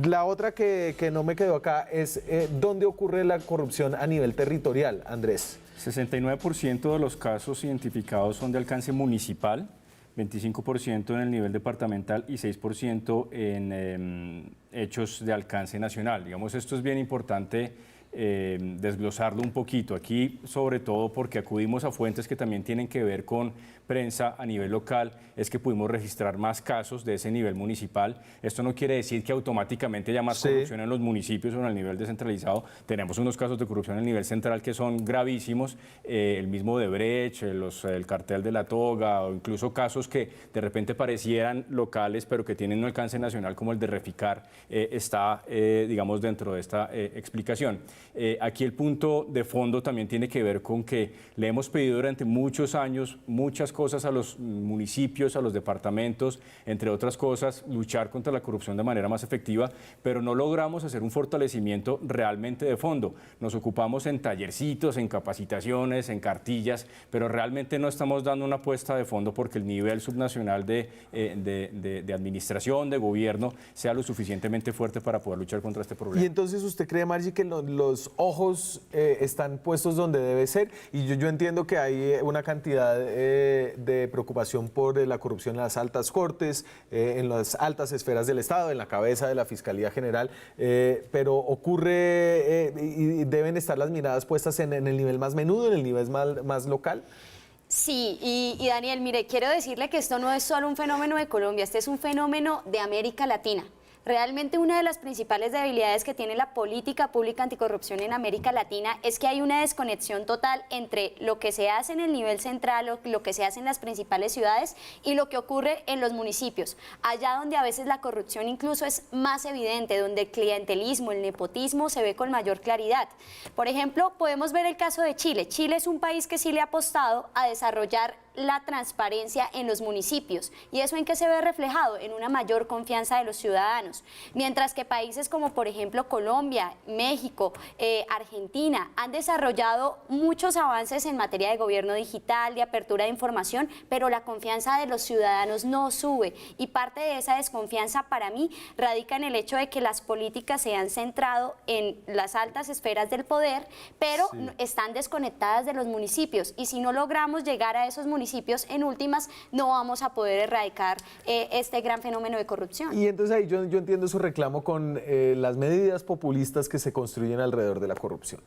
La otra que no me quedó acá es ¿dónde ocurre la corrupción a nivel territorial, Andrés? 69% de los casos identificados son de alcance municipal, 25% en el nivel departamental y 6% en hechos de alcance nacional. Digamos, esto es bien importante desglosarlo un poquito aquí, sobre todo porque acudimos a fuentes que también tienen que ver con prensa a nivel local, es que pudimos registrar más casos de ese nivel municipal. Esto no quiere decir que automáticamente haya más corrupción en los municipios o en el nivel descentralizado. Tenemos unos casos de corrupción en el nivel central que son gravísimos, el mismo de Brecht, el cartel de la toga, o incluso casos que de repente parecieran locales pero que tienen un alcance nacional, como el de Reficar, está, digamos, dentro de esta explicación. Aquí el punto de fondo también tiene que ver con que le hemos pedido durante muchos años muchas cosas a los municipios, a los departamentos, entre otras cosas, luchar contra la corrupción de manera más efectiva, pero no logramos hacer un fortalecimiento realmente de fondo. Nos ocupamos en tallercitos, en capacitaciones, en cartillas, pero realmente no estamos dando una apuesta de fondo porque el nivel subnacional de administración, de gobierno, sea lo suficientemente fuerte para poder luchar contra este problema. Y entonces, ¿usted cree, Margie, que los ojos están puestos donde debe ser? Y yo entiendo que hay una cantidad de preocupación por la corrupción en las altas cortes, en las altas esferas del Estado, en la cabeza de la Fiscalía General, pero ocurre y deben estar las miradas puestas en el nivel más menudo, en el nivel más local. Sí, y Daniel, mire, quiero decirle que esto no es solo un fenómeno de Colombia, este es un fenómeno de América Latina. Realmente una de las principales debilidades que tiene la política pública anticorrupción en América Latina es que hay una desconexión total entre lo que se hace en el nivel central, lo que se hace en las principales ciudades y lo que ocurre en los municipios. Allá donde a veces la corrupción incluso es más evidente, donde el clientelismo, el nepotismo se ve con mayor claridad. Por ejemplo, podemos ver el caso de Chile. Chile es un país que sí le ha apostado a desarrollar la transparencia en los municipios. ¿Y eso en qué se ve reflejado? En una mayor confianza de los ciudadanos. Mientras que países como, por ejemplo, Colombia, México, Argentina, han desarrollado muchos avances en materia de gobierno digital, de apertura de información, pero la confianza de los ciudadanos no sube. Y parte de esa desconfianza, para mí, radica en el hecho de que las políticas se han centrado en las altas esferas del poder, pero están desconectadas de los municipios. Y si no logramos llegar a esos municipios, en últimas, no vamos a poder erradicar este gran fenómeno de corrupción. Y entonces ahí yo entiendo su reclamo con las medidas populistas que se construyen alrededor de la corrupción.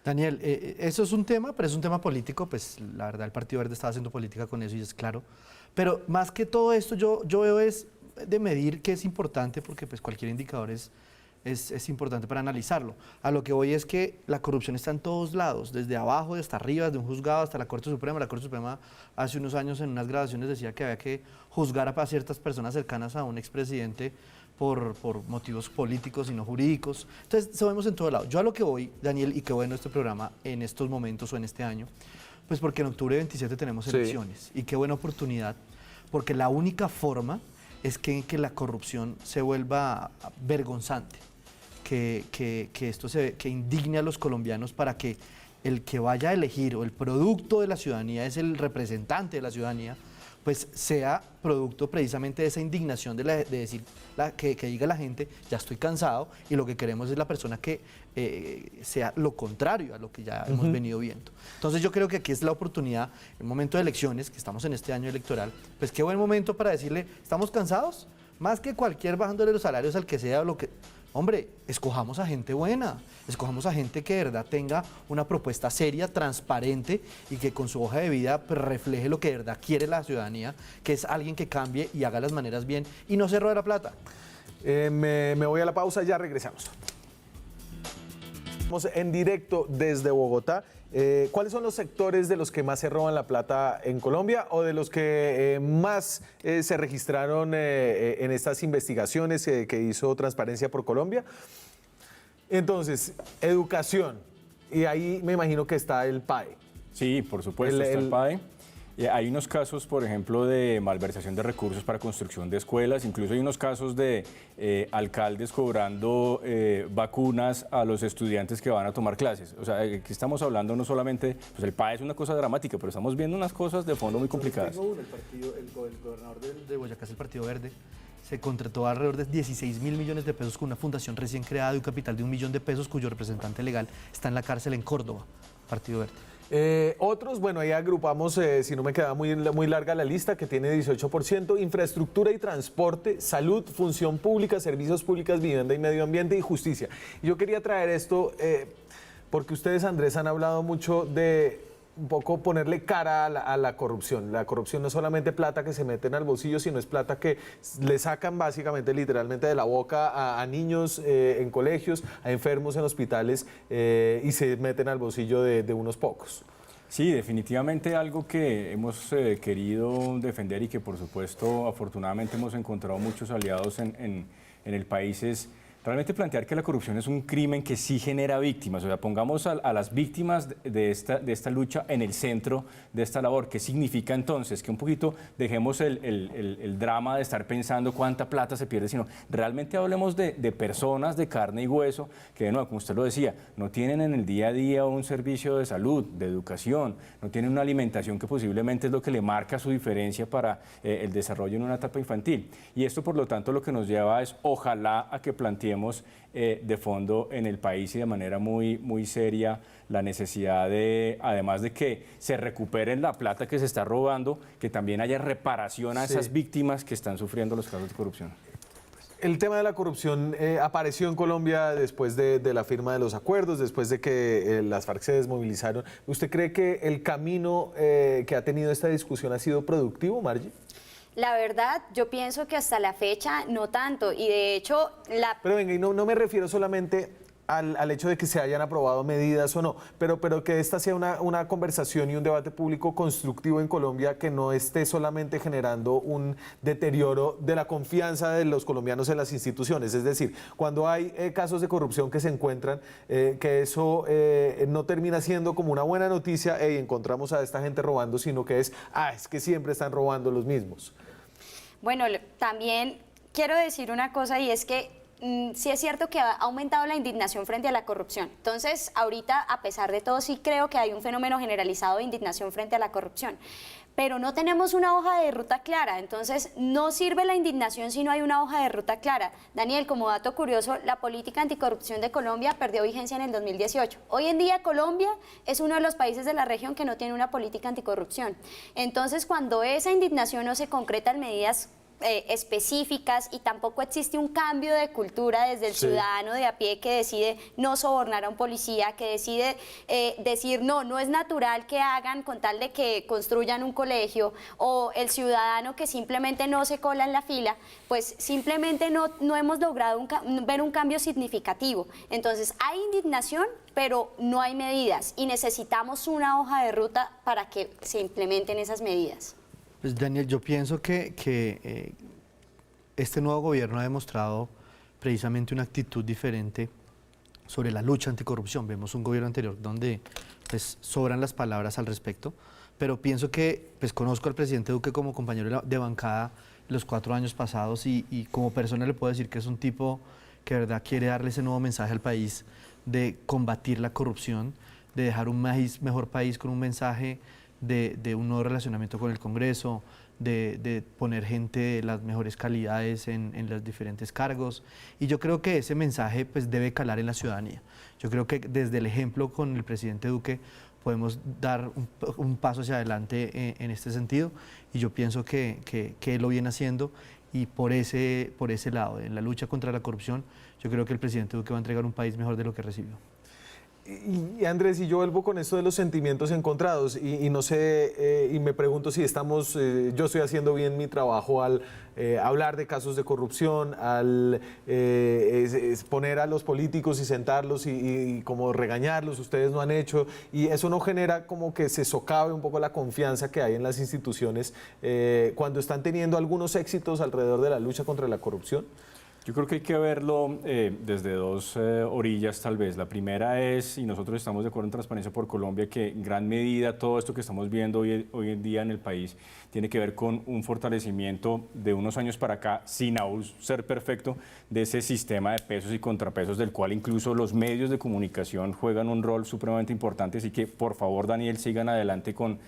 Daniel, eso es un tema, pero es un tema político, pues la verdad el Partido Verde está haciendo política con eso y es claro. Pero más que todo esto yo veo es de medir que es importante porque pues cualquier indicador es es importante para analizarlo. A lo que voy es que la corrupción está en todos lados, desde abajo hasta arriba, desde un juzgado hasta la Corte Suprema. La Corte Suprema hace unos años en unas grabaciones decía que había que juzgar a ciertas personas cercanas a un expresidente por motivos políticos y no jurídicos. Entonces, eso vemos en todo lado. Yo a lo que voy, Daniel, y qué bueno este programa en estos momentos o en este año, pues porque en octubre 27 tenemos elecciones. Y qué buena oportunidad, porque la única forma es que la corrupción se vuelva vergonzante, que que indigne a los colombianos para que el que vaya a elegir o el producto de la ciudadanía es el representante de la ciudadanía, pues sea producto precisamente de esa indignación de decir, que diga la gente, ya estoy cansado y lo que queremos es la persona que sea lo contrario a lo que ya hemos venido viendo. Entonces yo creo que aquí es la oportunidad, el momento de elecciones, que estamos en este año electoral, pues qué buen momento para decirle, ¿estamos cansados? Más que cualquier bajándole los salarios al que sea o lo que... Hombre, escojamos a gente buena, escojamos a gente que de verdad tenga una propuesta seria, transparente y que con su hoja de vida pues, refleje lo que de verdad quiere la ciudadanía, que es alguien que cambie y haga las maneras bien y no se robe la plata. Me voy a la pausa, ya regresamos. Estamos en directo desde Bogotá. ¿Cuáles son los sectores de los que más se roban la plata en Colombia o de los que más se registraron en estas investigaciones que hizo Transparencia por Colombia? Entonces, educación, y ahí me imagino que está el PAE. Sí, por supuesto, está el PAE. Hay unos casos, por ejemplo, de malversación de recursos para construcción de escuelas, incluso hay unos casos de alcaldes cobrando vacunas a los estudiantes que van a tomar clases. O sea, aquí estamos hablando no solamente, pues el PAE es una cosa dramática, pero estamos viendo unas cosas de fondo muy complicadas. Tengo uno, el gobernador de Boyacá es el Partido Verde, se contrató alrededor de 16.000 millones de pesos con una fundación recién creada de un capital de 1 millón de pesos, cuyo representante legal está en la cárcel en Córdoba, Partido Verde. Otros, bueno, ahí agrupamos, si no me queda muy larga la lista, que tiene 18%, infraestructura y transporte, salud, función pública, servicios públicos, vivienda y medio ambiente y justicia. Y yo quería traer esto porque ustedes, Andrés, han hablado mucho de un poco ponerle cara a la corrupción. La corrupción no es solamente plata que se meten al bolsillo, sino es plata que le sacan básicamente, literalmente de la boca a niños en colegios, a enfermos en hospitales y se meten al bolsillo de unos pocos. Sí, definitivamente algo que hemos querido defender y que por supuesto afortunadamente hemos encontrado muchos aliados en el país es realmente plantear que la corrupción es un crimen que sí genera víctimas, o sea, pongamos a las víctimas de esta lucha en el centro de esta labor. ¿Qué significa entonces? Que un poquito dejemos el drama de estar pensando cuánta plata se pierde, sino realmente hablemos de personas de carne y hueso que, de nuevo, como usted lo decía, no tienen en el día a día un servicio de salud, de educación, no tienen una alimentación que posiblemente es lo que le marca su diferencia para el desarrollo en una etapa infantil. Y esto, por lo tanto, lo que nos lleva es, ojalá, a que planteemos de fondo en el país y de manera muy seria la necesidad de, además de que se recupere la plata que se está robando, que también haya reparación a esas víctimas que están sufriendo los casos de corrupción. El tema de la corrupción apareció en Colombia después de la firma de los acuerdos, después de que las FARC se desmovilizaron. ¿Usted cree que el camino que ha tenido esta discusión ha sido productivo, Margie? La verdad, yo pienso que hasta la fecha no tanto, y de hecho Pero venga, y no me refiero solamente al hecho de que se hayan aprobado medidas o no, pero que esta sea una conversación y un debate público constructivo en Colombia, que no esté solamente generando un deterioro de la confianza de los colombianos en las instituciones. Es decir, cuando hay casos de corrupción que se encuentran, que eso no termina siendo como una buena noticia, encontramos a esta gente robando, sino que es que siempre están robando los mismos. Bueno, también quiero decir una cosa, y es que sí es cierto que ha aumentado la indignación frente a la corrupción. Entonces, ahorita, a pesar de todo, sí creo que hay un fenómeno generalizado de indignación frente a la corrupción. Pero no tenemos una hoja de ruta clara, entonces no sirve la indignación si no hay una hoja de ruta clara. Daniel, como dato curioso, la política anticorrupción de Colombia perdió vigencia en el 2018. Hoy en día Colombia es uno de los países de la región que no tiene una política anticorrupción. Entonces, cuando esa indignación no se concreta en medidas específicas y tampoco existe un cambio de cultura desde el ciudadano de a pie que decide no sobornar a un policía, que decide decir no es natural que hagan con tal de que construyan un colegio, o el ciudadano que simplemente no se cola en la fila, pues simplemente no hemos logrado ver un cambio significativo. Entonces hay indignación, pero no hay medidas y necesitamos una hoja de ruta para que se implementen esas medidas. Pues Daniel, yo pienso que este nuevo gobierno ha demostrado precisamente una actitud diferente sobre la lucha anticorrupción. Vemos un gobierno anterior donde pues, sobran las palabras al respecto, pero pienso que pues, conozco al presidente Duque como compañero de bancada los 4 años pasados y como persona le puedo decir que es un tipo que de verdad quiere darle ese nuevo mensaje al país de combatir la corrupción, de dejar un mejor país con un mensaje de un nuevo relacionamiento con el Congreso, de poner gente de las mejores calidades en los diferentes cargos. Y yo creo que ese mensaje pues, debe calar en la ciudadanía. Yo creo que desde el ejemplo con el presidente Duque podemos dar un paso hacia adelante en este sentido y yo pienso que él lo viene haciendo y por ese lado, en la lucha contra la corrupción, yo creo que el presidente Duque va a entregar un país mejor de lo que recibió. Y Andrés, y yo vuelvo con esto de los sentimientos encontrados y no sé, y me pregunto si yo estoy haciendo bien mi trabajo al hablar de casos de corrupción, al poner a los políticos y sentarlos y como regañarlos, ustedes no han hecho, y eso no genera como que se socave un poco la confianza que hay en las instituciones cuando están teniendo algunos éxitos alrededor de la lucha contra la corrupción. Yo creo que hay que verlo desde 2 orillas tal vez. La primera es, y nosotros estamos de acuerdo en Transparencia por Colombia, que en gran medida todo esto que estamos viendo hoy en día en el país tiene que ver con un fortalecimiento de unos años para acá, sin aún ser perfecto, de ese sistema de pesos y contrapesos del cual incluso los medios de comunicación juegan un rol supremamente importante. Así que por favor, Daniel, sigan adelante con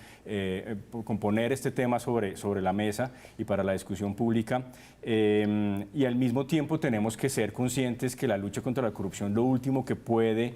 poner este tema sobre la mesa y para la discusión pública. Y al mismo tiempo tenemos que ser conscientes que la lucha contra la corrupción lo último que puede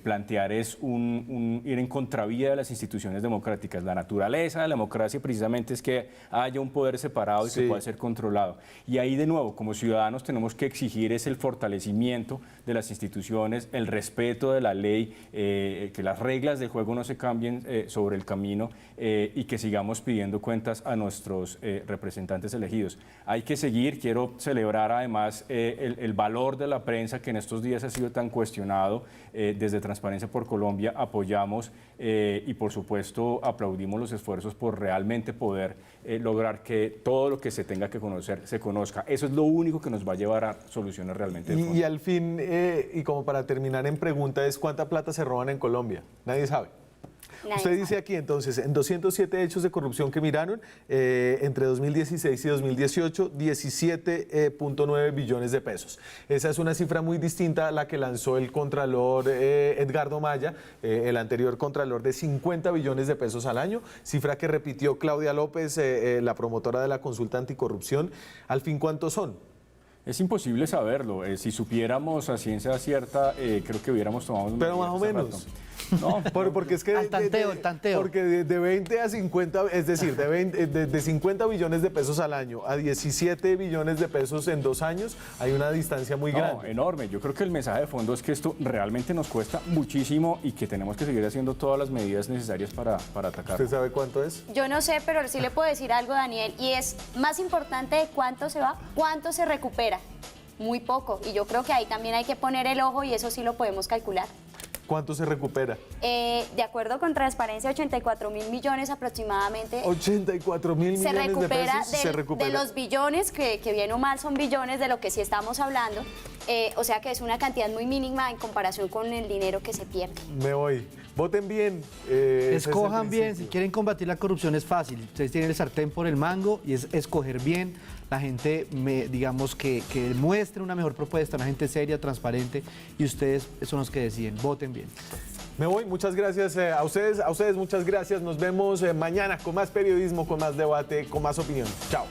plantear es ir en contravía de las instituciones democráticas. La naturaleza de la democracia precisamente es que haya un poder separado y que pueda ser controlado. Y ahí de nuevo, como ciudadanos tenemos que exigir el fortalecimiento de las instituciones, el respeto de la ley, que las reglas del juego no se cambien sobre el camino y que sigamos pidiendo cuentas a nuestros representantes elegidos. Hay que seguir, quiero celebrar además el valor de la prensa que en estos días ha sido tan cuestionado. Desde Transparencia por Colombia apoyamos y por supuesto aplaudimos los esfuerzos por realmente poder lograr que todo lo que se tenga que conocer se conozca. Eso es lo único que nos va a llevar a soluciones realmente de fondo. Y al fin, y como para terminar en pregunta, es ¿cuánta plata se roban en Colombia? Nadie sabe. Usted dice aquí entonces, en 207 hechos de corrupción que miraron, entre 2016 y 2018, 17.9 billones de pesos. Esa es una cifra muy distinta a la que lanzó el contralor Edgardo Maya, el anterior contralor, de 50 billones de pesos al año, cifra que repitió Claudia López, la promotora de la consulta anticorrupción. Al fin, ¿cuántos son? Es imposible saberlo. Si supiéramos a ciencia cierta, creo que hubiéramos tomado... Pero más o menos. No, porque es que el tanteo. Porque de 20 a 50, es decir, de 50 billones de pesos al año a 17 billones de pesos en 2 años, hay una distancia muy grande. Enorme. Yo creo que el mensaje de fondo es que esto realmente nos cuesta muchísimo y que tenemos que seguir haciendo todas las medidas necesarias para atacarlo. ¿Usted sabe cuánto es? Yo no sé, pero sí le puedo decir algo, Daniel, y es más importante de cuánto se va, cuánto se recupera. Muy poco. Y yo creo que ahí también hay que poner el ojo y eso sí lo podemos calcular. ¿Cuánto se recupera? De acuerdo con Transparencia, 84.000 millones aproximadamente. 84.000 millones de pesos se recupera. De los billones, que bien o mal son billones de lo que sí estamos hablando. O sea que es una cantidad muy mínima en comparación con el dinero que se pierde. Me voy. Voten bien. Escojan bien. Si quieren combatir la corrupción es fácil. Ustedes tienen el sartén por el mango y es escoger bien. La gente, digamos, que muestre una mejor propuesta, una gente seria, transparente, y ustedes son los que deciden. Voten bien. Me voy, muchas gracias a ustedes muchas gracias. Nos vemos mañana con más periodismo, con más debate, con más opinión. Chao.